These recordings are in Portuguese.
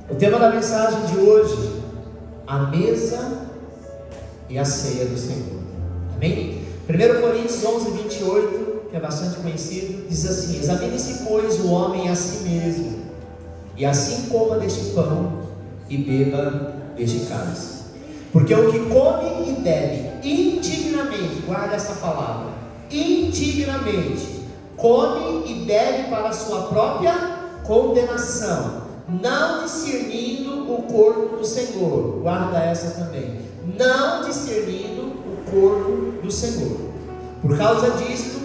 O tema da mensagem de hoje: a mesa e a ceia do Senhor. Amém? 1 Coríntios 11, 28, que é bastante conhecido, diz assim: examine-se, pois, o homem a si mesmo, e assim coma deste pão e beba deste cálice. Porque o que come e bebe indignamente, guarda essa palavra, indignamente, come e bebe para a sua própria condenação, não discernindo o corpo do Senhor. Guarda essa também. Não discernindo o corpo do Senhor. Por causa disto,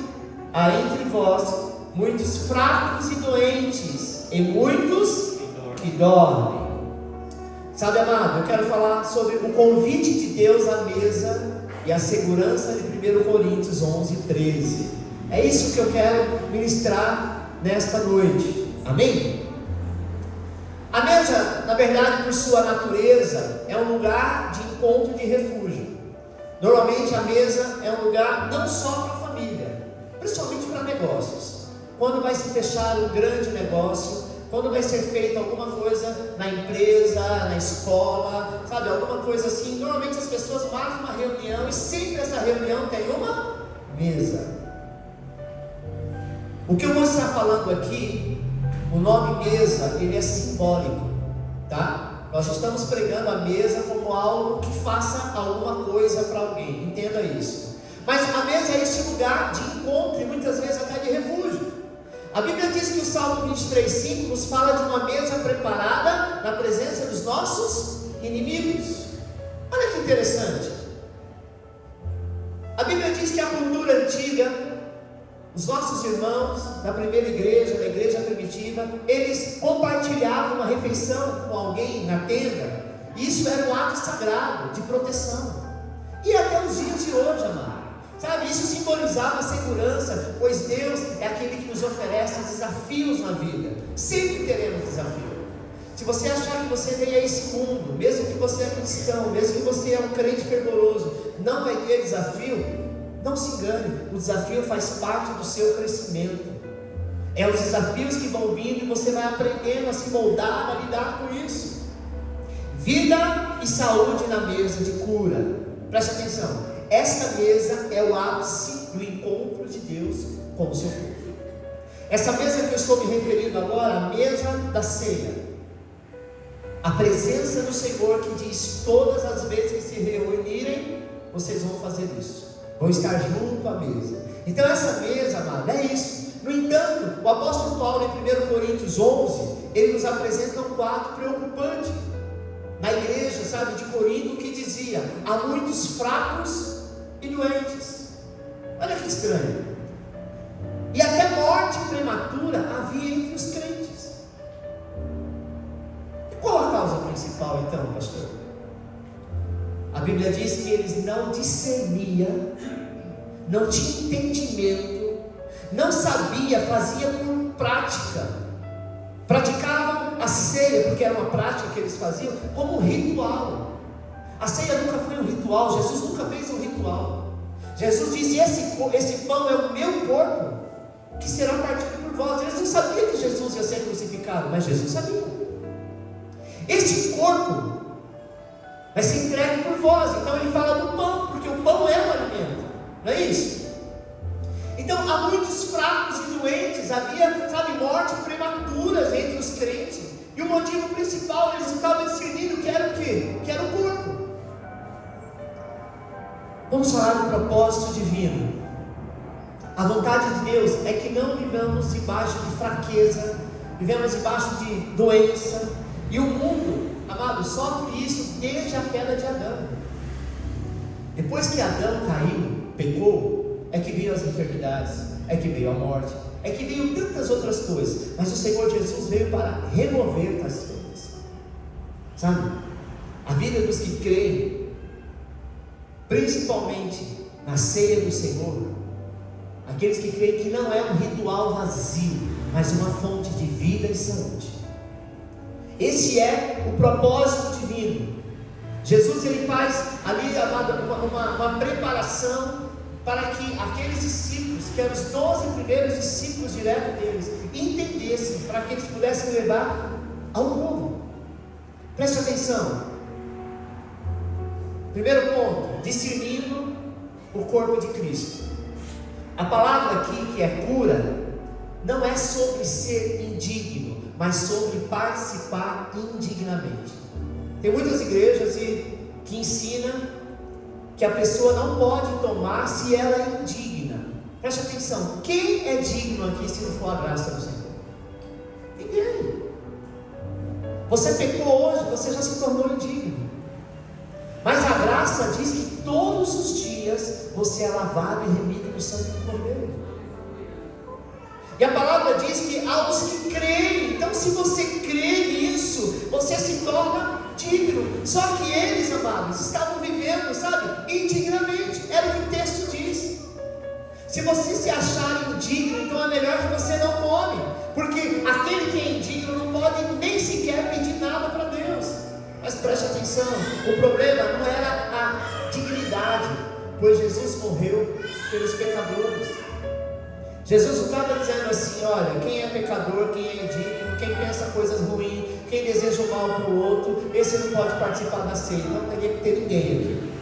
há entre vós muitos fracos e doentes, e muitos que dormem. Sabe, amado, eu quero falar sobre o convite de Deus à mesa e a segurança de 1 Coríntios 11, 13. É isso que eu quero ministrar nesta noite. Amém? A mesa, na verdade, por sua natureza, é um lugar de encontro, de refúgio. Normalmente a mesa é um lugar não só para a família, principalmente para negócios. Quando vai se fechar um grande negócio, quando vai ser feita alguma coisa na empresa, na escola, sabe, alguma coisa assim, normalmente as pessoas marcam uma reunião e sempre essa reunião tem uma mesa. O que eu vou estar falando aqui, o nome mesa, ele é simbólico, tá? Nós estamos pregando a mesa como algo que faça alguma coisa para alguém, entenda isso. Mas a mesa é esse lugar de encontro e muitas vezes até de refúgio. A Bíblia diz que o Salmo 23:5 nos fala de uma mesa preparada na presença dos nossos inimigos. Olha que interessante. A Bíblia diz que a cultura antiga, os nossos irmãos da primeira igreja, da igreja primitiva, eles compartilhavam uma refeição com alguém na tenda. Isso era um ato sagrado de proteção. E até os dias de hoje, amado, sabe, isso simbolizava a segurança, pois Deus é aquele que nos oferece desafios na vida. Sempre teremos desafio. Se você achar que você veio a esse mundo, mesmo que você é cristão, mesmo que você é um crente fervoroso, não vai ter desafio, não se engane. O desafio faz parte do seu crescimento. É os desafios que vão vindo e você vai aprendendo a se moldar, a lidar com isso. Vida e saúde na mesa de cura. Preste atenção. Esta mesa é o ápice do encontro de Deus com o seu povo. Essa mesa que eu estou me referindo agora, a mesa da ceia. A presença do Senhor que diz: todas as vezes que se reunirem, vocês vão fazer isso, vão estar junto à mesa. Então essa mesa, amado, é isso. No entanto, o apóstolo Paulo em 1 Coríntios 11, ele nos apresenta um quadro preocupante na igreja, sabe, de Corinto, que dizia: há muitos fracos e doentes. Olha que estranho. E até morte prematura havia entre os crentes. E qual a causa principal então, pastor? A Bíblia diz que eles não discerniam, não tinham entendimento, não sabia, fazia por prática. Praticavam a ceia, porque era uma prática que eles faziam, como um ritual. A ceia nunca foi um ritual, Jesus nunca fez um ritual. Jesus disse: esse pão é o meu corpo, que será partido por vós. Eles não sabiam que Jesus ia ser crucificado, mas Jesus sabia. Este corpo vai ser entregue por vós. Então ele fala do pão, porque o pão é um alimento, não é isso? Então há muitos fracos e doentes, havia, sabe, morte prematuras entre os crentes. E o motivo principal, eles estavam discernindo que era o quê? Que era o corpo. Vamos falar do propósito divino. A vontade de Deus é que não vivamos debaixo de fraqueza, vivemos debaixo de doença. E o mundo, amado, sofre isso desde a queda de Adão. Depois que Adão caiu, pecou, é que veio as enfermidades, é que veio a morte, é que veio tantas outras coisas. Mas o Senhor Jesus veio para remover tais coisas, sabe? A vida dos que creem, principalmente na ceia do Senhor, aqueles que creem que não é um ritual vazio, mas uma fonte de vida e saúde. Esse é o propósito divino. Jesus, ele faz ali, amado, uma preparação para que aqueles discípulos, que eram os 12 primeiros discípulos direto deles, entendessem, para que eles pudessem levar ao povo. Preste atenção. Primeiro ponto, discernindo o corpo de Cristo. A palavra aqui, que é cura, não é sobre ser indigno, mas sobre participar indignamente. Tem muitas igrejas que ensinam que a pessoa não pode tomar se ela é indigna. Preste atenção, quem é digno aqui se não for a graça do Senhor? Ninguém. Você pecou hoje, você já se tornou indigno. Mas a graça diz que todos os dias você é lavado e remido no sangue do Cordeiro. E a palavra diz que aos que creem, então se você crê nisso, você se torna digno. Só que eles, amados, estavam vivendo, sabe, indignamente. Era o que o texto diz. Se você se achar indigno, então é melhor que você não tome, porque aquele que é indigno não pode nem sequer pedir nada para Deus. Mas preste atenção, o problema não era a dignidade, pois Jesus morreu pelos pecadores. Jesus não estava dizendo assim: olha, quem é pecador, quem é indigno, quem pensa coisas ruins, quem deseja o mal para o outro, esse não pode participar da ceia. Não teria que ter ninguém aqui,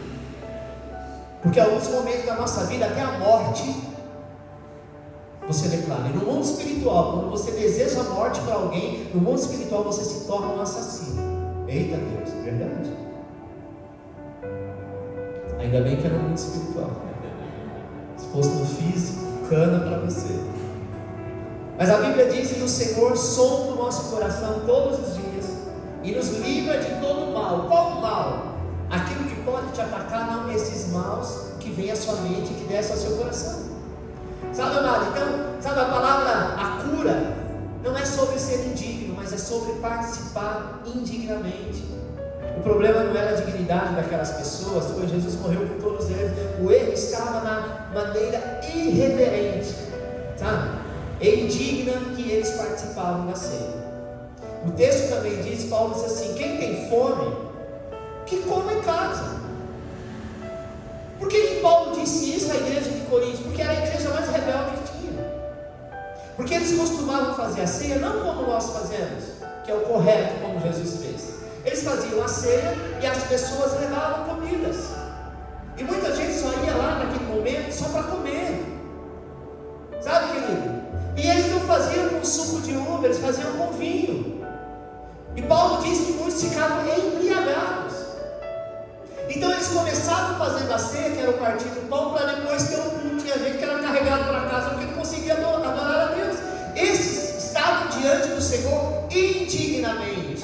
porque em alguns momentos da nossa vida, até a morte, você declara. E no mundo espiritual, quando você deseja a morte para alguém, no mundo espiritual você se torna um assassino. Eita Deus, é verdade. Ainda bem que é no mundo espiritual. Se fosse no físico, cana para você. Mas a Bíblia diz que o Senhor sonda o nosso coração todos os dias e nos livra de todo mal. Qual mal? Aquilo que pode te atacar, não esses maus que vêm à sua mente e que descem ao seu coração. Sabe, amado? Então, sabe, a palavra, a cura, não é sobre ser indigno, mas é sobre participar indignamente. O problema não era a dignidade daquelas pessoas, pois Jesus morreu por todos eles. O erro estava na maneira irreverente, sabe, e indigna que eles participavam da ceia. O texto também diz, Paulo diz assim: quem tem fome, que coma em casa. Por que Paulo disse isso à igreja de Corinto? Porque era a igreja mais rebelde que tinha. Porque eles costumavam fazer a ceia não como nós fazemos, que é o correto, como Jesus fez. Eles faziam a ceia e as pessoas levavam comidas. E muita gente só ia lá naquele momento só para comer. Sabe, querido? E eles não faziam com suco de uva, eles faziam com vinho. E Paulo diz que muitos ficavam embriagados. Então eles começavam fazendo a ceia, que era o partir do pão, para depois ter um culto. Tinha gente que era carregado para casa porque não conseguia adorar a Deus. Esses estavam diante do Senhor indignamente.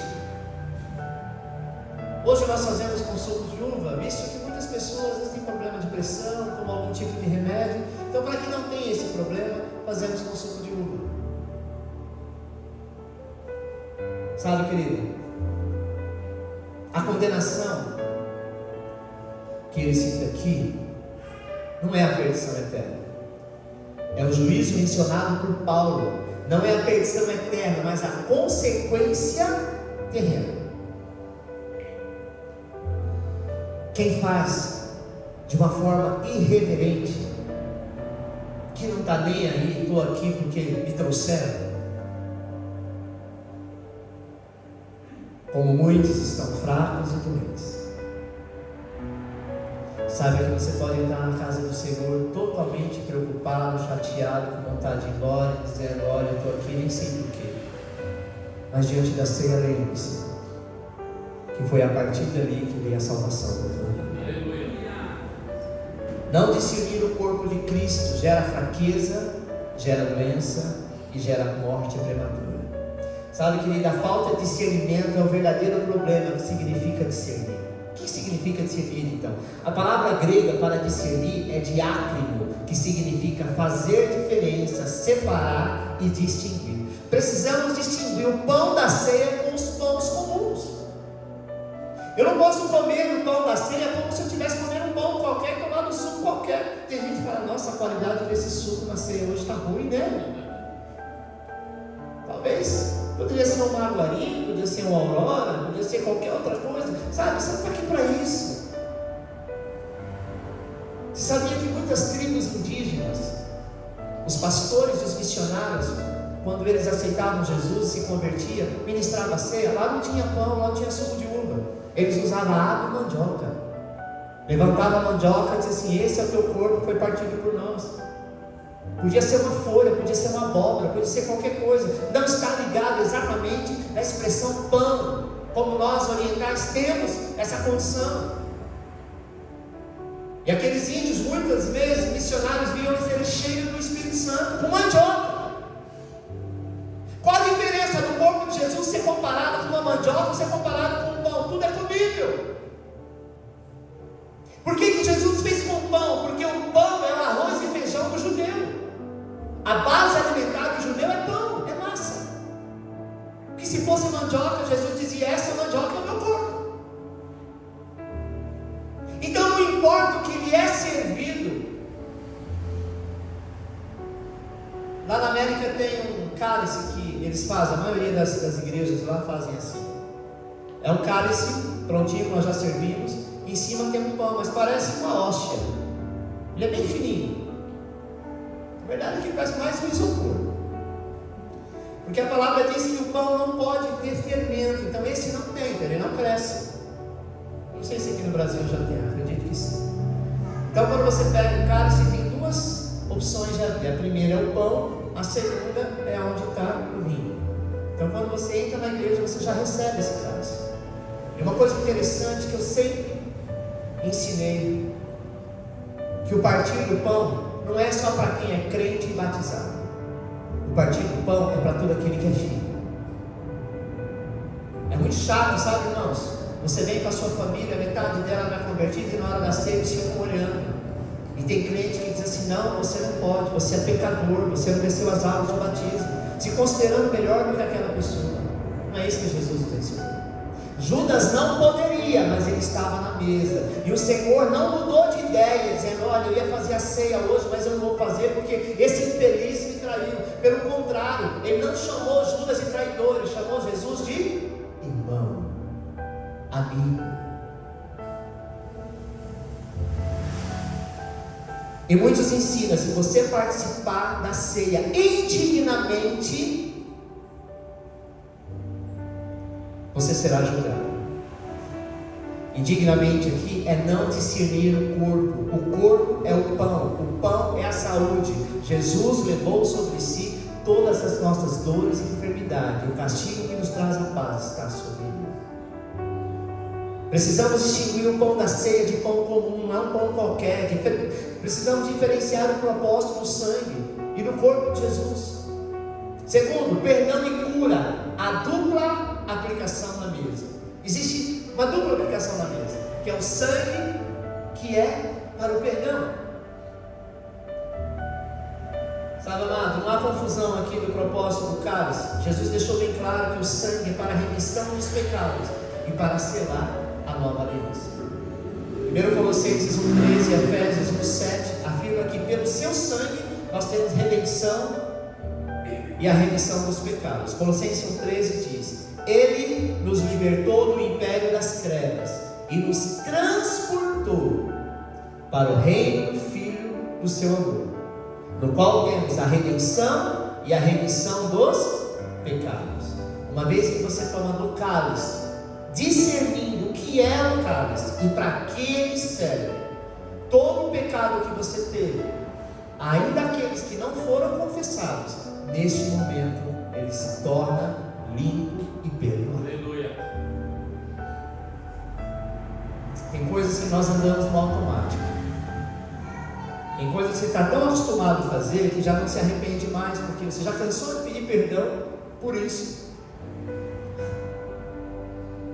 Hoje nós fazemos com suco de uva, visto que muitas pessoas têm problema de pressão, tomam algum tipo de remédio. Então, para que não tenha esse problema, fazemos com suco de uva. Sabe, querido, a condenação que ele cita aqui não é a perdição eterna, é o juízo mencionado por Paulo. Não é a perdição eterna, mas a consequência terrena. Quem faz de uma forma irreverente, que não está nem aí, estou aqui porque me trouxeram, como muitos estão fracos e doentes, sabe que você pode entrar na casa do Senhor totalmente preocupado, chateado, com vontade de ir embora, dizendo: olha, eu estou aqui nem sei porquê. Mas diante da ceia, lembre-se que foi a partir dali que veio a salvação da tua vida. Não discernir o corpo de Cristo gera fraqueza, gera doença e gera morte prematura. Sabe, querida, a falta de discernimento é o verdadeiro problema que significa discernir. O que significa discernir, então? A palavra grega para discernir é diácrino, que significa fazer diferença, separar e distinguir. Precisamos distinguir o pão da ceia com os pães comuns. Eu não posso comer o pão da ceia como se eu estivesse comendo um pão qualquer, tomando um suco qualquer. Tem gente que fala: nossa, a qualidade desse suco na ceia hoje está ruim, né? Talvez poderia ser uma Maguari, poderia ser uma Aurora, poderia ser qualquer outra coisa. Sabe, você não está aqui para isso. Você sabia que muitas tribos indígenas, os pastores e os missionários, quando eles aceitavam Jesus e se convertiam, ministrava a ceia, lá não tinha pão, lá não tinha suco de uva. Eles usavam água e mandioca. Levantava a mandioca e dizia assim: esse é o teu corpo que foi partido por nós. Podia ser uma folha, podia ser uma abóbora, podia ser qualquer coisa. Não está ligado exatamente à expressão pão, como nós orientais temos essa condição. E aqueles índios, muitas vezes, missionários, viam eles cheios do Espírito Santo, com mandioca. Qual a diferença do corpo de Jesus ser comparado com uma mandioca, ser comparado com um pão? Tudo é comível. Por que Jesus fez com pão? Porque o pão é o arroz e feijão do judeu. A base alimentar do judeu é pão, é massa. Que se fosse mandioca, Jesus dizia: essa mandioca é o meu corpo. Então não importa o que lhe é servido. Lá na América tem um cálice que eles fazem, a maioria das igrejas lá fazem assim. É um cálice prontinho que nós já servimos. Em cima tem um pão, mas parece uma hóstia. Ele é bem fininho. Na verdade, aqui parece mais um isopor. Porque a palavra diz que o pão não pode ter fermento. Então esse não tem, ele não cresce. Não sei se aqui no Brasil já tem, acredito que sim. Então quando você pega um cálice, tem duas opções de abrir. A primeira é o pão, a segunda é onde está o vinho. Então quando você entra na igreja, você já recebe esse cálice. E uma coisa interessante que eu sempre ensinei, que o partir do pão não é só para quem é crente e batizado. O partir do pão é para todo aquele que é filho. É muito chato, sabe, irmãos? Você vem com a sua família, metade dela não é convertida, e na hora da ceia eles ficam olhando. E tem crente que diz assim: não, você não pode, você é pecador, você não desceu as águas do batismo, se considerando melhor do que aquela pessoa. Não é isso que Jesus nos ensinou. Judas não poderia, mas ele estava na mesa. E o Senhor não mudou de ideia, dizendo: olha, eu ia fazer a ceia hoje, mas eu não vou fazer porque esse infeliz me traiu. Pelo contrário, ele não chamou Judas de traidor, ele chamou Jesus de irmão, amigo. E muitos ensinam: se você participar da ceia indignamente, você será julgado. Indignamente aqui é não discernir o corpo. O corpo é o pão é a saúde. Jesus levou sobre si todas as nossas dores e enfermidades. O castigo que nos traz a paz está sobre ele. Precisamos distinguir o pão da ceia de pão comum, não é um pão qualquer. Precisamos diferenciar o propósito do sangue e do corpo de Jesus. Segundo, perdão e cura, a dupla aplicação na mesa. Existe uma dupla aplicação na mesa, que é o sangue, que é para o perdão. Sabe, amado, não há confusão aqui do propósito do cálice. Jesus deixou bem claro que o sangue é para a remissão dos pecados e para selar a nova aliança. 1 Colossenses 1,13 e Efésios 1,7 afirma que pelo seu sangue nós temos redenção e a remissão dos pecados. Colossenses 1,13 diz: ele nos libertou do império das trevas e nos transportou para o reino do Filho do seu amor, no qual temos a redenção e a remissão dos pecados. Uma vez que você toma do cálice, discernindo o que é o cálice e para que ele serve, todo o pecado que você teve, ainda aqueles que não foram confessados, neste momento ele se torna limpo e perdoado. Aleluia. Tem coisas que nós andamos no automático. Tem coisas que você está tão acostumado a fazer que já não se arrepende mais, porque você já cansou de pedir perdão por isso.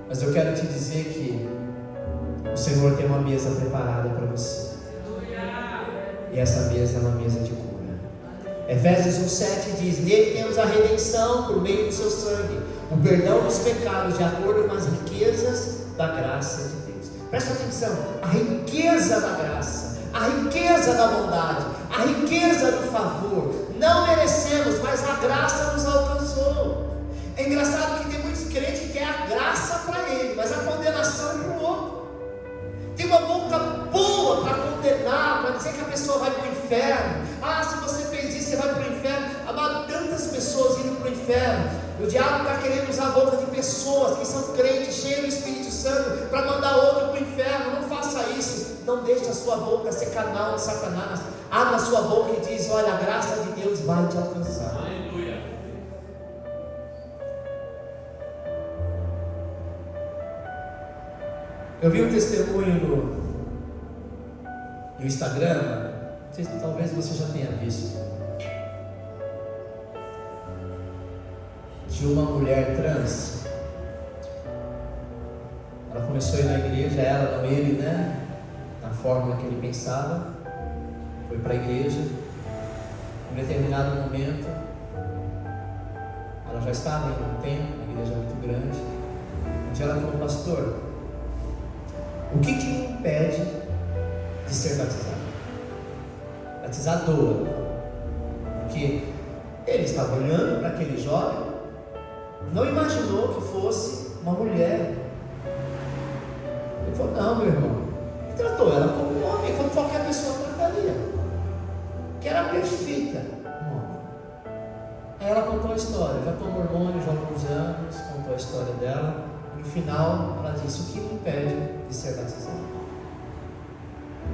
Mas eu quero te dizer que o Senhor tem uma mesa preparada para você. E essa mesa é uma mesa de cura. Efésios 1,7 diz: nele temos a redenção por meio do seu sangue, o perdão dos pecados, de acordo com as riquezas da graça de Deus. Presta atenção: a riqueza da graça, a riqueza da bondade, a riqueza do favor. Não merecemos, mas a graça nos alcançou. É engraçado que tem muitos crentes que querem a graça para ele, mas a condenação para o outro. Tem uma boca boa para condenar, para dizer que a pessoa vai para o inferno. Ah, se você fez isso, você vai para o inferno. Amado, tantas pessoas indo inferno. O diabo está querendo usar a boca de pessoas que são crentes, cheios do Espírito Santo, para mandar outro para o inferno. Não faça isso. Não deixe a sua boca ser canal de Satanás. Abra a sua boca e diz: olha, a graça de Deus vai te alcançar. Aleluia. Eu vi um testemunho no Instagram, talvez você já tenha visto, de uma mulher trans. Ela começou a ir na igreja, ela, não ele, né? Na forma que ele pensava, foi para a igreja. Em determinado momento, ela já estava em um templo, uma igreja muito grande. Um dia ela falou: pastor, o que me impede de ser batizado? Batizadora. Porque ele estava olhando para aquele jovem, não imaginou que fosse uma mulher. Ele falou: não, meu irmão. Ele tratou ela como um homem, como qualquer pessoa trataria, que era perfeita, um homem. Aí ela contou a história, já tomou hormônio já há alguns anos, contou a história dela. No final, ela disse: o que me impede de ser batizado?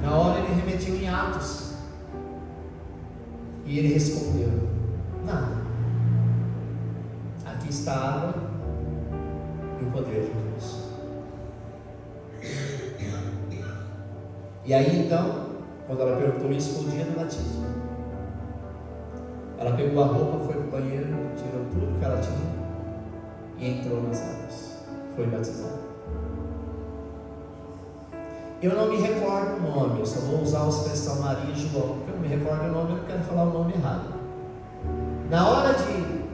Na hora ele remetiu em Atos, e ele respondeu: nada. Aqui está a água e o poder de Deus. E aí então, quando ela perguntou isso, foi o dia do batismo. Ela pegou a roupa, foi para o banheiro, tirou tudo que ela tinha e entrou nas águas. Foi batizada. Eu não me recordo o nome, eu só vou usar a expressão Maria e João, porque eu não me recordo o nome, eu não quero falar o nome errado. Na hora de...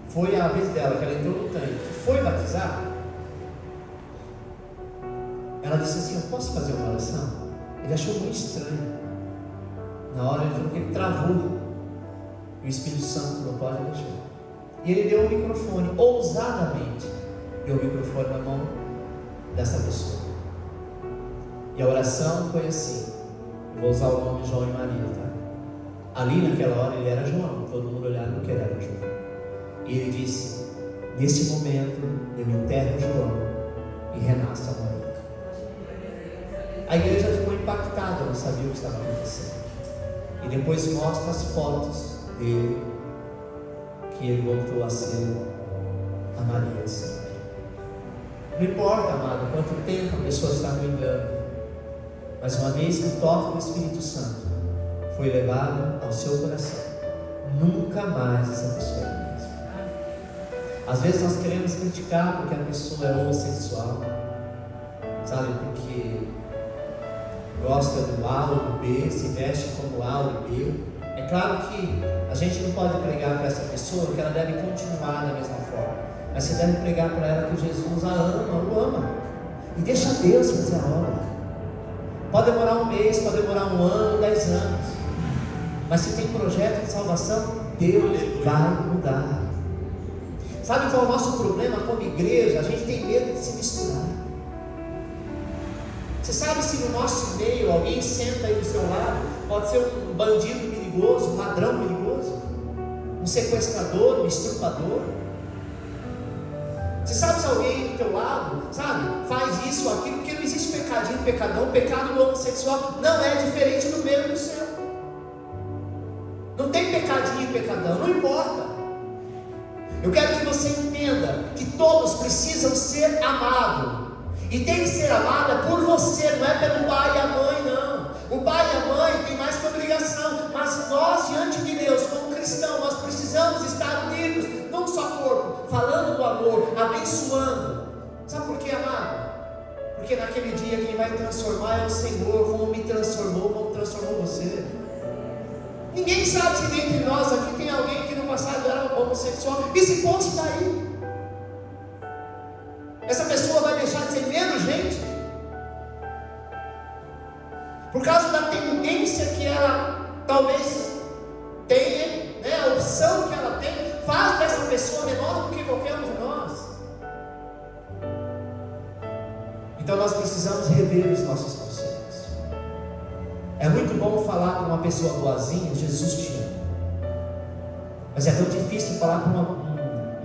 foi a vez dela, que ela entrou no tanque, foi batizar, ela disse assim: eu posso fazer uma oração? Ele achou muito estranho. Na hora ele falou que ele travou, e o Espírito Santo não pode deixar. E ele deu o microfone, ousadamente deu o microfone na mão dessa pessoa. E a oração foi assim, eu vou usar o nome João e Maria, tá? Ali naquela hora ele era João, todo mundo olhava que ele era João. E ele disse: nesse momento eu enterro João e renasce a Maria. A igreja ficou impactada, não sabia o que estava acontecendo. E depois mostra as fotos dele, que ele voltou a ser a Maria de sempre. Não importa, amado, quanto tempo a pessoa está no engano, mas uma vez que o toque do Espírito Santo foi levado ao seu coração, nunca mais essa pessoa é a mesma. Às vezes nós queremos criticar porque a pessoa é homossexual, sabe, porque gosta do A ou do B, se veste como A ou B. É claro que a gente não pode pregar para essa pessoa que ela deve continuar da mesma forma, mas você deve pregar para ela que Jesus a ama, o ama, e deixa Deus fazer a obra. Pode demorar um mês, pode demorar um ano, 10 anos, mas se tem projeto de salvação, Deus vai mudar. Sabe qual é o nosso problema como igreja? A gente tem medo de se misturar. Você sabe se no nosso meio alguém senta aí do seu lado, pode ser um bandido perigoso, um ladrão perigoso, um sequestrador, um estrupador? Você sabe se alguém do teu lado, sabe, faz isso ou aquilo, porque não existe pecadinho, pecadão. O pecado do homossexual não é diferente do meu e do seu. Não tem pecadinho e pecadão, não importa. Eu quero que você entenda que todos precisam ser amados. E tem que ser amada por você, não é pelo pai e a mãe, não. O pai e a mãe têm mais que obrigação, mas nós, diante de Deus, como cristãos, nós precisamos estar unidos, num só corpo, falando do amor, abençoando. Sabe por quê, amado? Porque naquele dia quem vai transformar é o Senhor. Como me transformou, como transformou você. Ninguém sabe se dentre nós aqui tem alguém que no passado era homossexual, e se fosse, está aí. Essa pessoa vai deixar de ser menos gente por causa da tendência que ela talvez tenha, né? A opção que ela tem faz dessa pessoa menor do que qualquer um de nós. Então nós precisamos rever os nossos conceitos. É muito bom falar com uma pessoa boazinha: Jesus te ama. Mas é tão difícil falar com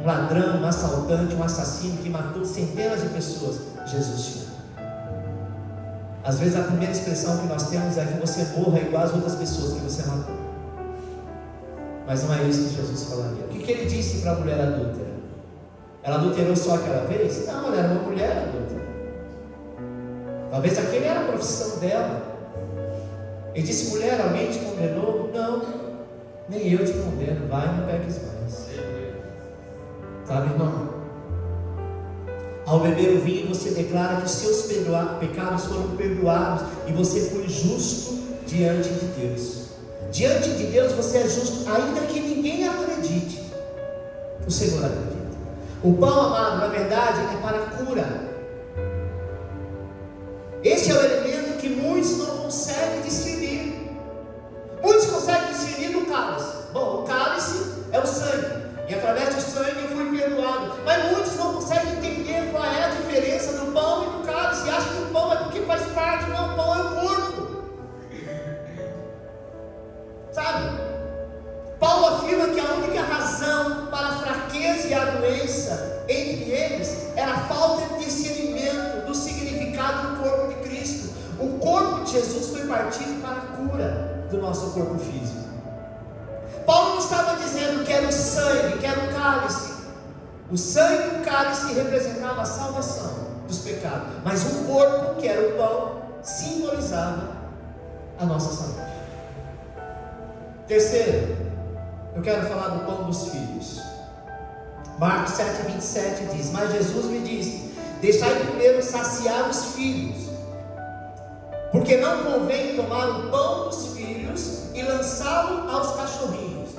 um ladrão, um assaltante, um assassino que matou centenas de pessoas. Jesus te ama. Às vezes a primeira expressão que nós temos é que você morra igual às outras pessoas que você matou. Mas não é isso que Jesus falaria. O que ele disse para a mulher adúltera? Ela adulterou só aquela vez? Não, ela era uma mulher adúltera. Talvez aquele era a profissão dela. Ele disse: mulher, alguém te condenou? Não, nem eu te condeno. Vai, não peques mais. Sabe, irmão? Ao beber o vinho, você declara que os seus pecados foram perdoados e você foi justo diante de Deus. Diante de Deus você é justo, ainda que ninguém acredite. O Senhor acredita. O pão, amado, na verdade, é para a cura. Esse é o elemento que muitos não conseguem discernir. Muitos conseguem discernir no cálice. Bom, o cálice é o sangue, e através do sangue eu fui perdoado. Mas muitos não conseguem entender qual é a diferença do pão e do cálice. E acham que o pão é porque faz parte. Não, o pão é o corpo. Sabe? Paulo afirma que a única razão para a fraqueza e a doença entre eles era a falta de discernimento do significado do corpo de Cristo. O corpo de Jesus foi partido para a cura do nosso corpo físico. Paulo não estava dizendo que era o sangue, que era o cálice. O sangue e o cálice representavam a salvação dos pecados, mas o corpo, que era o pão, simbolizava a nossa saúde. Terceiro, eu quero falar do pão dos filhos. Marcos 7,27 diz: mas Jesus me disse: deixai primeiro saciar os filhos, porque não convém tomar o pão dos filhos e lançá-lo aos cachorrinhos.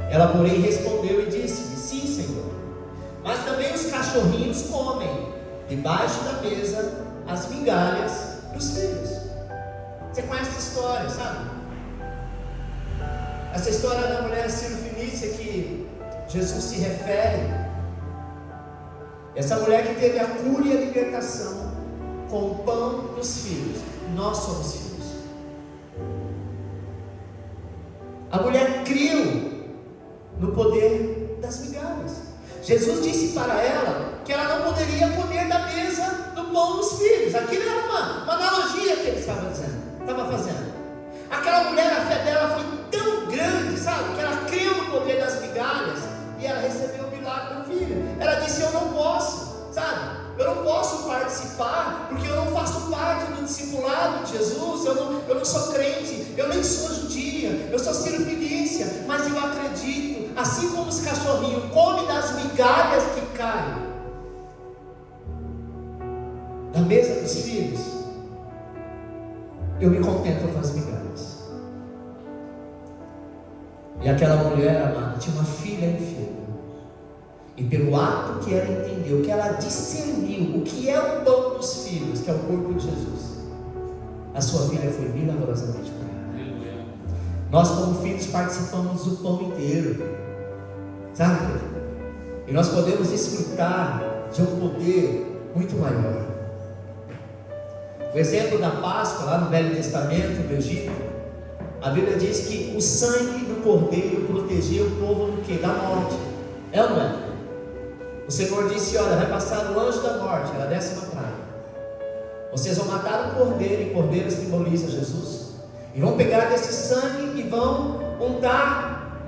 Ela, porém, respondeu e disse-lhe: sim, Senhor, mas também os cachorrinhos comem debaixo da mesa as migalhas dos filhos. Você conhece essa história, sabe? Essa história da mulher Sírio-Fenícia que Jesus se refere. Essa mulher que teve a cura e a libertação com o pão dos filhos. Nós somos filhos. A mulher creu no poder das migalhas. Jesus disse para ela que ela não poderia comer da mesa do pão dos filhos. Aquilo era uma analogia que ele estava fazendo. Aquela mulher, a fé dela foi tão grande, sabe, que ela creu no poder das migalhas e ela recebeu o milagre da filha. Ela disse: eu não posso, sabe, eu não posso participar porque eu não faço parte do discipulado de Jesus. Eu não sou crente, eu nem sou judia, eu sou sírio-fenícia, mas eu acredito. Assim como os cachorrinhos comem das migalhas que caem da mesa dos filhos, eu me contento com as migalhas. E aquela mulher, amada, tinha uma filha enferma, e pelo ato que ela entendeu, que ela discerniu o que é o pão dos filhos, que é o corpo de Jesus, a sua filha foi milagrosamente curada. Nós, como filhos, participamos do pão inteiro, sabe? E nós podemos desfrutar de um poder muito maior. O exemplo da Páscoa, lá no Velho Testamento, no Egito, a Bíblia diz que o sangue do cordeiro protegia o povo do quê? Da morte. É ou não é? O Senhor disse: olha, vai passar o anjo da morte, ela desce na praia. Vocês vão matar o cordeiro, e o cordeiro simboliza Jesus, e vão pegar desse sangue e vão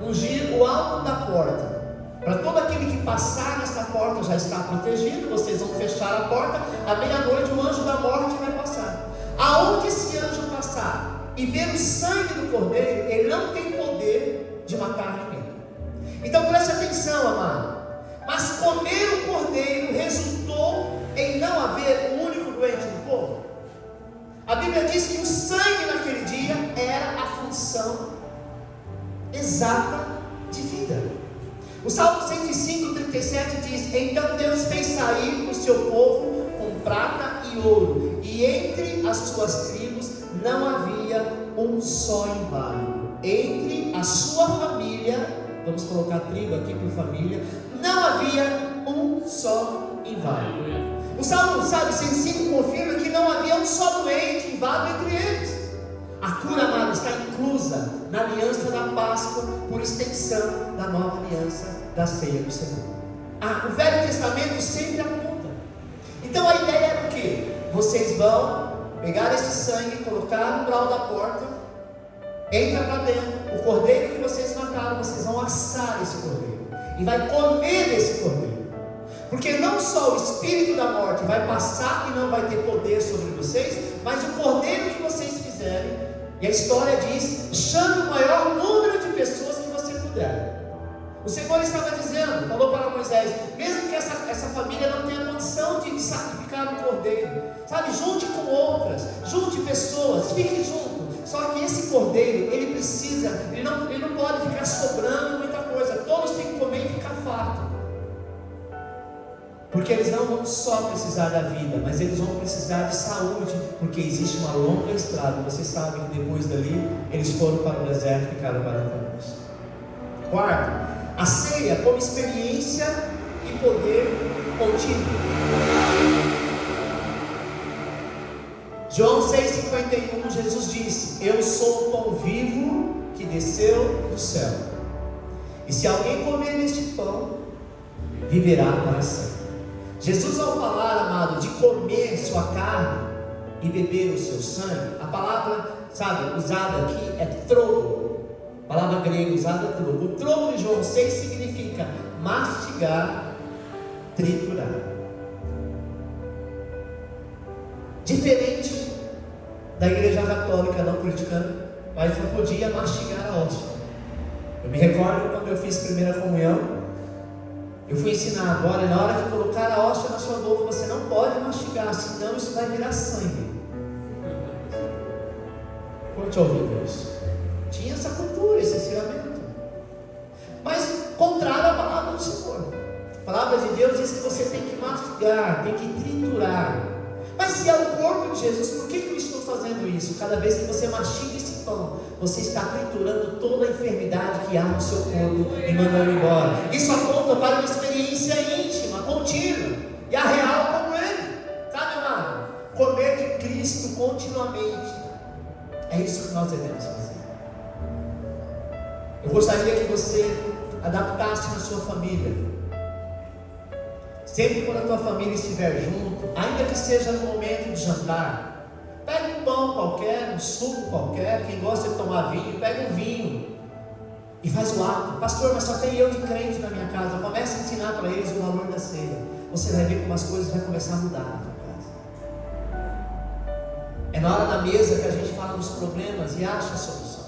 ungir o alto da porta, para todo aquele que passar nessa porta já está protegido. Vocês vão fechar a porta, à meia-noite o anjo da morte vai passar. Aonde esse anjo passar e ver o sangue do cordeiro, ele não tem poder de matar ninguém. Então preste atenção, amado. Mas comer o cordeiro resultou em não haver um único doente no povo. A Bíblia diz que o sangue naquele dia era a função exata de vida. O Salmo 105:37 diz: então Deus fez sair o seu povo com prata e ouro, e entre as suas tribos não havia um só inválido. Entre a sua família, vamos colocar tribo aqui por família, não havia um só inválido. O Salmo 105 confirma que não havia um só doente inválido entre eles. A cura, amado, está inclusa na aliança da Páscoa, por extensão da nova aliança da ceia do Senhor. O Velho Testamento sempre aponta. Então a ideia era o quê? Vocês vão pegar esse sangue, colocar no umbral da porta, entra para dentro, o cordeiro que vocês mataram, vocês vão assar esse cordeiro, e vai comer esse cordeiro. Porque não só o espírito da morte vai passar e não vai ter poder sobre vocês, mas o cordeiro que vocês fizerem, e a história diz, chame o maior número de pessoas que você puder. O Senhor estava dizendo, falou para Moisés, mesmo que essa família não tenha condição de sacrificar um cordeiro, sabe, junte com outras, junte pessoas, fique junto. Só que esse cordeiro, ele precisa, ele não pode ficar sobrando muita coisa, todos têm que comer e ficar farto. Porque eles não vão só precisar da vida, mas eles vão precisar de saúde, porque existe uma longa estrada. Vocês sabem que depois dali, eles foram para o deserto e ficaram 40 anos. Quarto, a ceia como experiência e poder contínuo. João 6,51, Jesus disse: eu sou o pão vivo que desceu do céu, e se alguém comer este pão, viverá para sempre. Jesus, ao falar, amado, de comer sua carne e beber o seu sangue, a palavra, sabe, usada aqui é trogo. A palavra grega usada é trogo. O trogo de João 6 significa mastigar, triturar. Diferente da igreja católica não criticando, mas não podia mastigar a hóstia. Eu me recordo quando eu fiz primeira comunhão, eu fui ensinar agora, na hora de colocar a hóstia na sua boca, você não pode mastigar, senão isso vai virar sangue. Quando te ouviu isso? Tinha essa cultura, esse ensinamento. Mas contrário à palavra do Senhor. A palavra de Deus diz que você tem que mastigar, tem que triturar. Mas se é o corpo de Jesus, por que eu estou fazendo isso? Cada vez que você mastiga esse pão, você está triturando toda a enfermidade que há no seu corpo e mandando embora. Isso aponta para uma experiência íntima, contínua, e a real como ele, sabe, amado? Comer de Cristo continuamente. É isso que nós devemos fazer. Eu gostaria que você adaptasse na sua família. Sempre quando a tua família estiver junto, ainda que seja no momento de jantar, pega um pão qualquer, um suco qualquer, quem gosta de tomar vinho, pega um vinho e faz o ato. Pastor, mas só tem eu de crente na minha casa. Comece a ensinar para eles o valor da ceia. Você vai ver como as coisas vão começar a mudar na tua casa. É na hora da mesa que a gente fala dos problemas e acha a solução.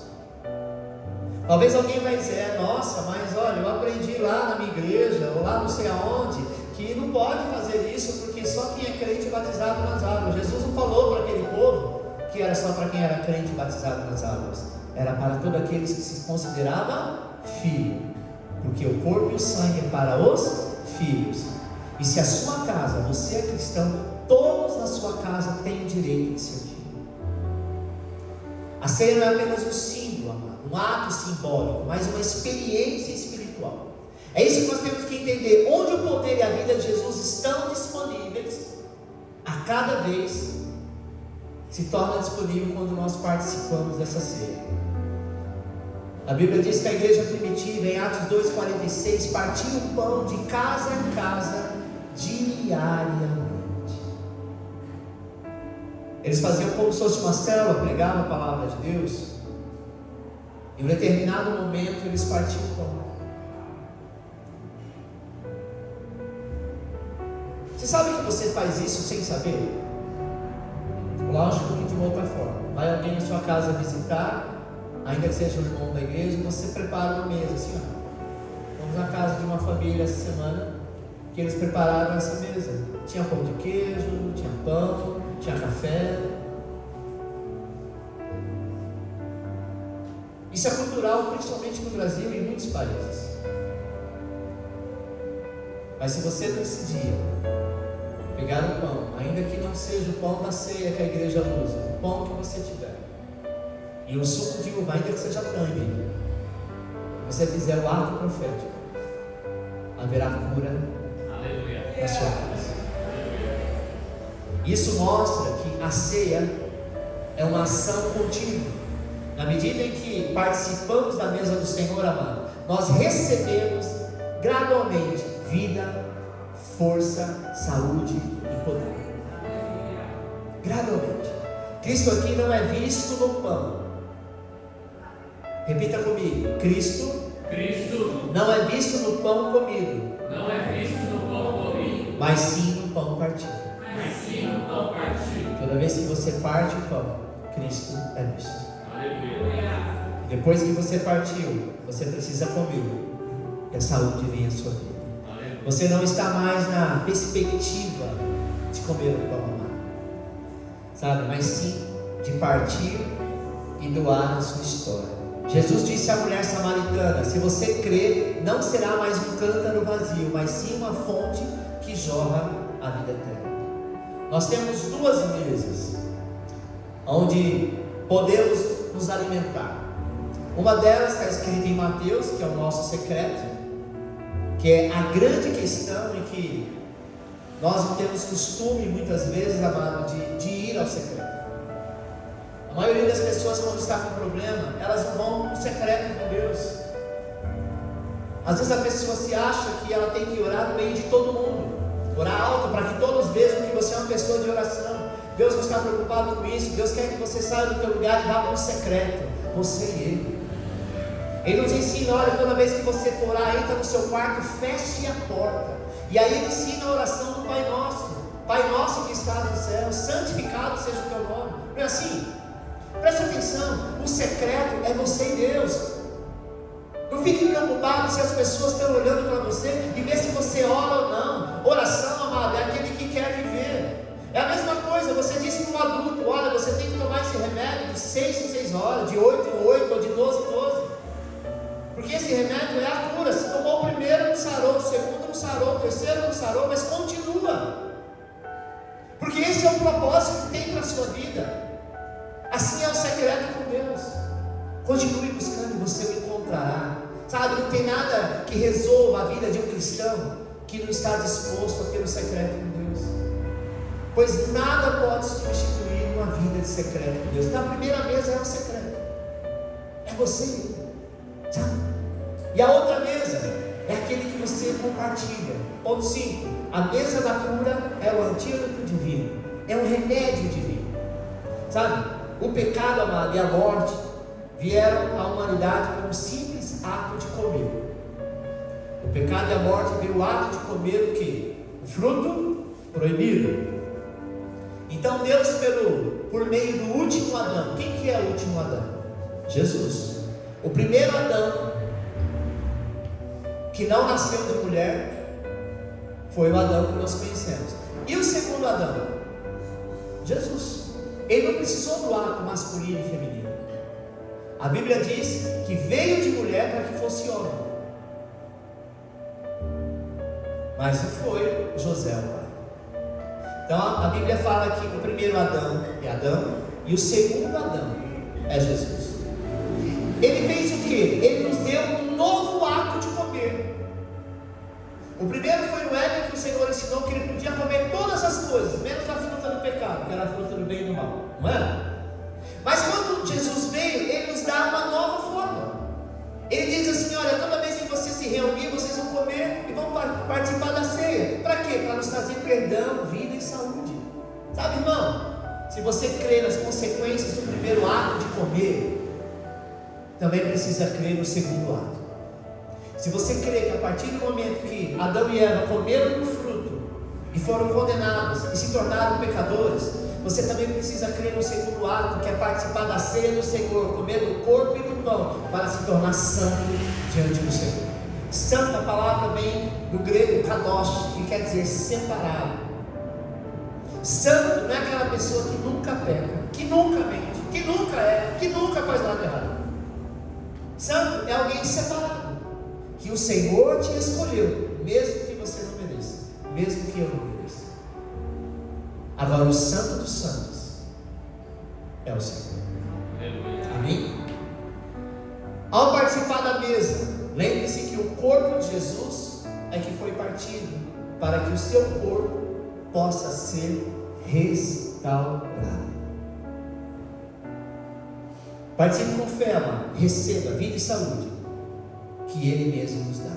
Talvez alguém vai dizer, nossa, mas olha, eu aprendi lá na minha igreja, ou lá não sei aonde, que não pode fazer isso, porque só quem é crente é batizado nas águas. Jesus não falou para aquele povo que era só para quem era crente batizado nas águas, era para todos aqueles que se consideravam filho, porque o corpo e o sangue é para os filhos. E se a sua casa, você é cristão, todos na sua casa têm o direito de ser filho. A ceia não é apenas um símbolo, amado, um ato simbólico, mas uma experiência espiritual. É isso que nós temos que entender, onde o poder e a vida de Jesus estão disponíveis, a cada vez se torna disponível quando nós participamos dessa ceia. A Bíblia diz que a igreja primitiva, em Atos 2,46, partia o pão de casa em casa, diariamente. Eles faziam como se fosse uma célula, pregavam a palavra de Deus, em um determinado momento eles partiam o pão. Você sabe que você faz isso sem saber? Lógico que de uma outra forma. Vai alguém na sua casa visitar, ainda que seja o irmão da igreja, você prepara uma mesa assim, ó. Vamos na casa de uma família essa semana, que eles prepararam essa mesa. Tinha pão de queijo, tinha pão, tinha café. Isso é cultural, principalmente no Brasil e em muitos países. Mas se você decidir pegar o pão, ainda que não seja o pão da ceia que a igreja usa, o pão que você tiver, e o suco de uva, ainda que seja tangue, você fizer o ato profético, haverá cura na sua casa. Isso mostra que a ceia é uma ação contínua. Na medida em que participamos da mesa do Senhor, amado, nós recebemos gradualmente vida, força, saúde e poder. Gradualmente. Cristo aqui não é visto no pão. Repita comigo: Cristo não é visto no pão comido, mas sim no pão partido. Toda vez que você parte o pão, Cristo é visto. Depois que você partiu, você precisa comer, e a saúde vem à sua vida. Você não está mais na perspectiva de comer o pão amado, sabe? Mas sim de partir e doar a sua história. Jesus disse à mulher samaritana: se você crer, não será mais um cântaro vazio, mas sim uma fonte que jorra a vida eterna. Nós temos duas mesas onde podemos nos alimentar. Uma delas está escrita em Mateus, que é o nosso secreto, que é a grande questão em que nós não temos costume, muitas vezes, amado, de ir ao secreto. A maioria das pessoas, quando está com problema, elas não vão no secreto com Deus. Às vezes a pessoa se acha que ela tem que orar no meio de todo mundo, orar alto para que todos vejam que você é uma pessoa de oração. Deus não está preocupado com isso. Deus quer que você saia do teu lugar e vá para o secreto, você e Ele. Ele nos ensina: olha, toda vez que você for orar, entra no seu quarto, feche a porta. E aí Ele ensina a oração do Pai Nosso: Pai Nosso que estás no céu, santificado seja o teu nome. Não é assim? Preste atenção, o secreto é você e Deus. Não fique preocupado se as pessoas estão olhando para você e ver se você ora ou não. Oração, amado, é aquele que quer viver. É a mesma coisa, você disse para um adulto: olha, você tem que tomar esse remédio de 6 em 6 horas, de 8 em 8 ou de 12 em 12. Porque esse remédio é a cura. Se tomou o primeiro, não sarou, o segundo não sarou, o terceiro não sarou, mas continua. Porque esse é o propósito que tem para a sua vida. Assim é o secreto com Deus. Continue buscando e você o encontrará. Sabe, não tem nada que resolva a vida de um cristão que não está disposto a ter um secreto com Deus. Pois nada pode substituir uma vida de secreto com Deus. Então a primeira mesa é o secreto. É você e Ele. Sabe? E a outra mesa é aquele que você compartilha. Ponto 5. A mesa da cura é o antídoto divino. É um remédio divino. Sabe? O pecado, amado, e a morte vieram à humanidade como um simples ato de comer. O pecado e a morte veio o ato de comer o quê? O fruto proibido. Então Deus, por meio do último Adão. Quem que é o último Adão? Jesus. O primeiro Adão, que não nasceu de mulher, foi o Adão que nós conhecemos. E o segundo Adão? Jesus. Ele não precisou do ato masculino e feminino. A Bíblia diz que veio de mulher para que fosse homem. Mas foi José o pai. Então a Bíblia fala que o primeiro Adão é Adão e o segundo Adão é Jesus. Ele fez o quê? Ele nos deu um novo ato de comer. O primeiro foi no Éden, que o Senhor ensinou que ele podia comer todas as coisas, menos a fruta do pecado, que era a fruta do bem e do mal, não é? Mas quando Jesus veio, Ele nos dá uma nova forma. Ele diz assim: olha, toda vez que você se reunir, vocês vão comer e vão participar da ceia. Para quê? Para nos trazer perdão, vida e saúde. Sabe, irmão? Se você crê nas consequências do primeiro ato de comer, também precisa crer no segundo ato. Se você crê que a partir do momento que Adão e Eva comeram do fruto e foram condenados e se tornaram pecadores, você também precisa crer no segundo ato, que é participar da ceia do Senhor, comer do corpo e do pão, para se tornar santo diante do Senhor. Santo, a palavra vem do grego kadosh, que quer dizer separado. Santo não é aquela pessoa que nunca peca, que nunca mente, que nunca erra, que nunca faz nada errado. Santo é alguém separado, que o Senhor te escolheu, mesmo que você não mereça, mesmo que eu não mereça. Agora o Santo dos Santos é o Senhor. Amém? Ao participar da mesa, lembre-se que o corpo de Jesus é que foi partido para que o seu corpo possa ser restaurado. Participe com fé, amado. Receba vida e saúde que Ele mesmo nos dá.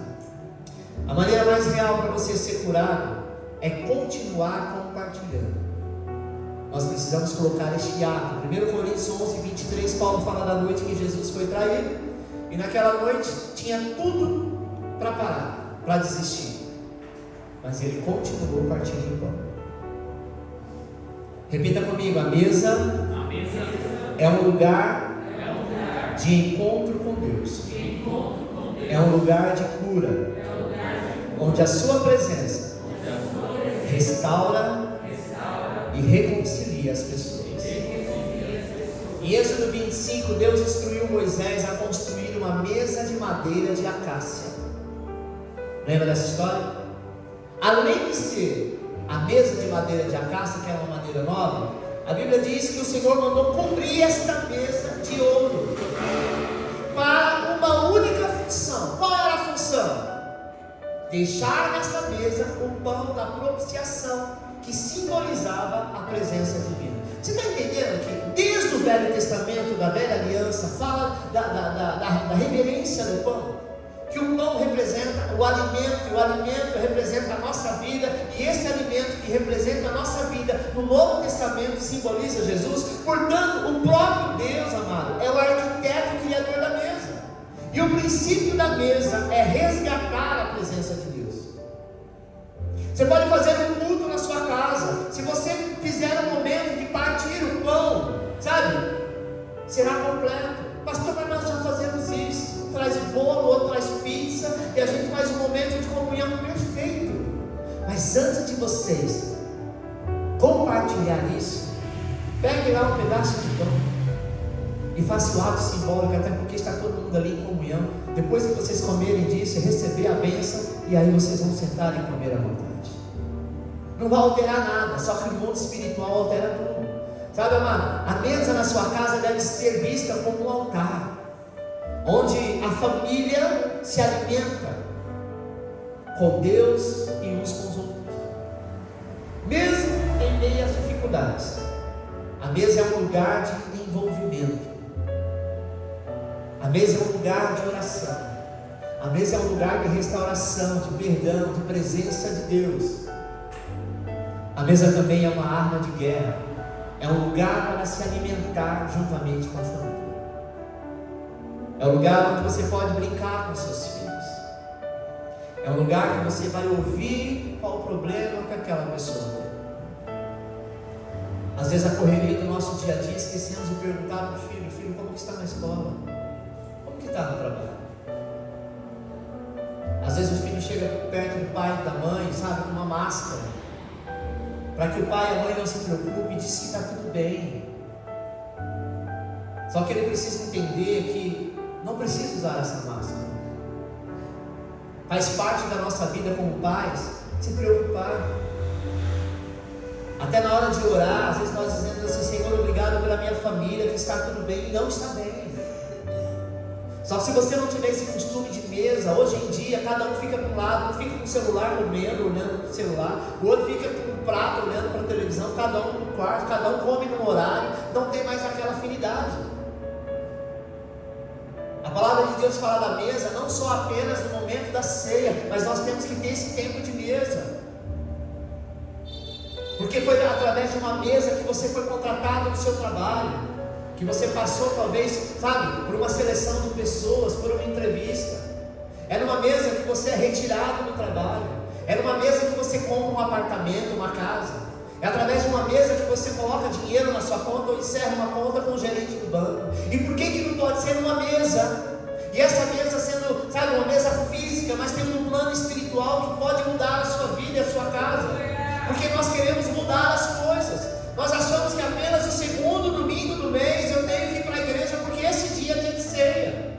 A maneira mais real para você ser curado é continuar compartilhando. Nós precisamos colocar este ato. 1 Coríntios 11, 23, Paulo fala da noite que Jesus foi traído, e naquela noite tinha tudo para parar, para desistir, mas ele continuou partilhando o pão. Repita comigo: a mesa é um lugar de encontro com Deus, é um lugar de cura, onde a sua presença restaura e reconcilia as pessoas. Em Êxodo 25, Deus instruiu Moisés a construir uma mesa de madeira de acácia. Lembra dessa história? Além de ser a mesa de madeira de acácia, que é uma madeira nobre, a Bíblia diz que o Senhor mandou cobrir esta mesa de ouro para uma única função. Qual era a função? Deixar nesta mesa o pão da propiciação, que simbolizava a presença divina. Você está entendendo que desde o Velho Testamento, da Velha Aliança, fala da reverência do pão? Que o pão representa o alimento, e o alimento representa a nossa vida, e esse alimento que representa a nossa vida no Novo Testamento simboliza Jesus. Portanto, o próprio Deus, amado, é o arquiteto criador da mesa, e o princípio da mesa é resgatar a presença de Deus. Você pode fazer um culto na sua casa, se você fizer um momento de partir o pão, sabe, será completo. Pastor, mas nós já fazemos isso, traz bolo, outro traz pizza, e a gente faz um momento de comunhão perfeito. Mas antes de vocês compartilhar isso, pegue lá um pedaço de pão e faça o ato simbólico, até porque está todo mundo ali em comunhão. Depois que vocês comerem disso, receber a bênção, e aí vocês vão sentar e comer à vontade. Não vai alterar nada, só que o mundo espiritual altera tudo. Sabe, amado, a mesa na sua casa deve ser vista como um altar, onde a família se alimenta com Deus e uns com os outros, mesmo em meio às dificuldades. A mesa é um lugar de envolvimento, a mesa é um lugar de oração, a mesa é um lugar de restauração, de perdão, de presença de Deus. A mesa também é uma arma de guerra, é um lugar para se alimentar juntamente com a família, é um lugar onde você pode brincar com seus filhos, é um lugar que você vai ouvir qual o problema que aquela pessoa tem. Às vezes a correria do nosso dia a dia, esquecemos de perguntar para o filho: filho, como que está na escola? Como que está no trabalho? Às vezes o filho chega perto do pai e da mãe, sabe, com uma máscara, para que o pai e a mãe não se preocupem e diz que está tudo bem. Só que ele precisa entender que não precisa usar essa máscara. Faz parte da nossa vida como pais se preocupar. Até na hora de orar, às vezes nós dizemos assim: Senhor, obrigado pela minha família, que está tudo bem, e não está bem. Só que se você não tiver esse costume de mesa, hoje em dia cada um fica para um lado, um fica com o celular comendo, olhando para o celular, o outro fica com o prato olhando para a televisão, cada um no quarto, cada um come no horário, não tem mais aquela afinidade. A palavra de Deus fala da mesa não só apenas no momento da ceia, mas nós temos que ter esse tempo de mesa, porque foi através de uma mesa que você foi contratado no seu trabalho, que você passou talvez, sabe, por uma seleção de pessoas, por uma entrevista. É numa mesa que você é retirado do trabalho, é numa mesa que você compra um apartamento, uma casa, é através de uma mesa que você coloca dinheiro na sua conta ou encerra uma conta com o gerente do banco. E por que não pode ser numa mesa? E essa mesa sendo, sabe, uma mesa física, mas tendo um plano espiritual que pode mudar a sua vida e a sua casa, porque nós queremos mudar as coisas. Nós achamos que apenas o segundo domingo do mês eu tenho que ir para a igreja, porque esse dia é dia de ceia.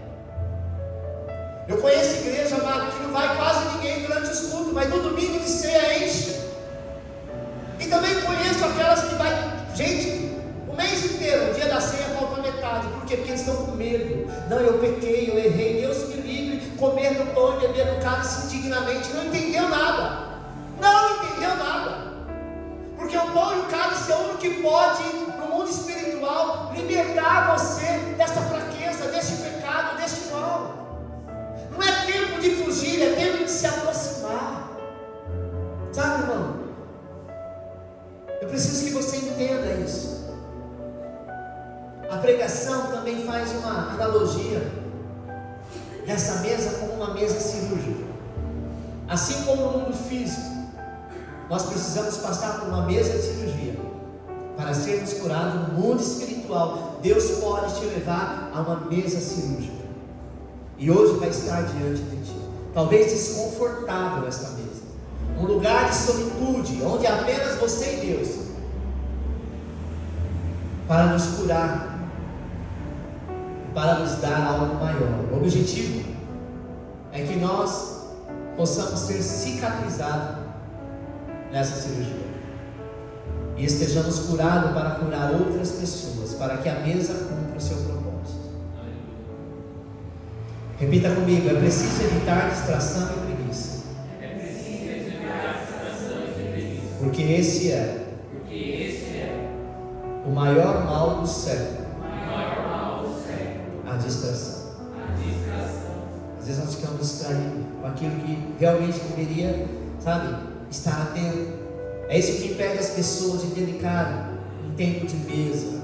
Eu conheço igreja, amado, que não vai quase ninguém durante os cultos, mas no domingo de ceia enche. E também conheço aquelas que vai, gente, o mês inteiro, o dia da ceia falta metade. Por quê? Porque eles estão com medo. Não, eu pequei, eu errei, Deus me livre, comer no pão e beber no cálice indignamente. Não entendeu nada. Não entendeu nada. Porque o pão e o cálice é o único que pode, no mundo mundo espiritual, libertar você dessa fraqueza, deste pecado, deste mal. Não é tempo de fugir, é tempo de se aproximar. Sabe, irmão? Eu preciso que você entenda isso. A pregação também faz uma analogia dessa mesa como uma mesa cirúrgica. Assim como no mundo físico, nós precisamos passar por uma mesa de cirurgia para sermos curados. No mundo espiritual, Deus pode te levar a uma mesa cirúrgica, e hoje vai estar diante de ti, talvez desconfortável esta mesa, um lugar de solitude, onde apenas você e Deus, para nos curar, para nos dar algo maior. O objetivo é que nós possamos ser cicatrizados nessa cirurgia e estejamos curados para curar outras pessoas, para que a mesa cumpra o seu propósito. Repita comigo: é preciso evitar distração e preguiça. Porque esse é o maior mal do século. A distração. Às vezes nós ficamos distraídos com aquilo que realmente deveria, sabe, estar atento. É isso que impede as pessoas de dedicar um tempo de mesa.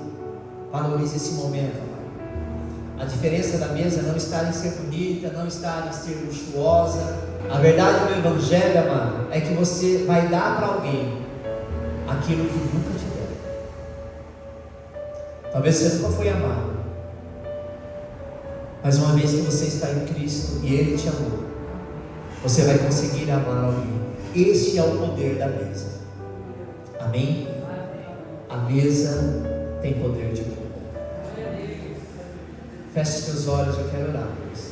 Valorize esse momento, amado. A diferença da mesa não está em ser bonita, não está em ser luxuosa. A verdade do Evangelho, amado, é que você vai dar para alguém aquilo que nunca te deu. Talvez você nunca foi amado, mas uma vez que você está em Cristo e Ele te amou, você vai conseguir amar alguém. Esse é o poder da mesa. Amém? A mesa tem poder de cura. Feche os teus olhos, eu quero orar por você.